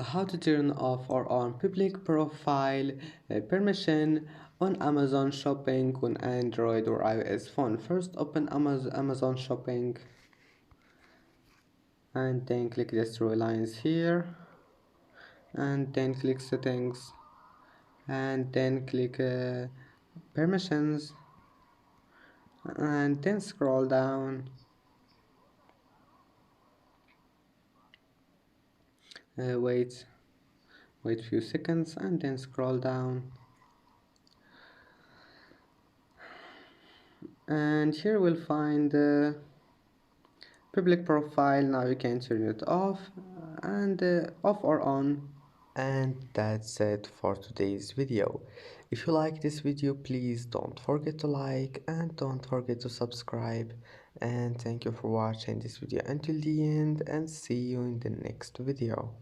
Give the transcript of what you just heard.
How to turn off or on public profile permission on Amazon Shopping on Android or iOS phone. First open Amazon Shopping and then click the three lines here and then click settings and then click permissions and then scroll down. Wait few seconds and then scroll down, and here we'll find the public profile. Now you can turn it off and off or on. And that's it for today's video. If you like this video, please don't forget to like and don't forget to subscribe, and thank you for watching this video until the end, and see you in the next video.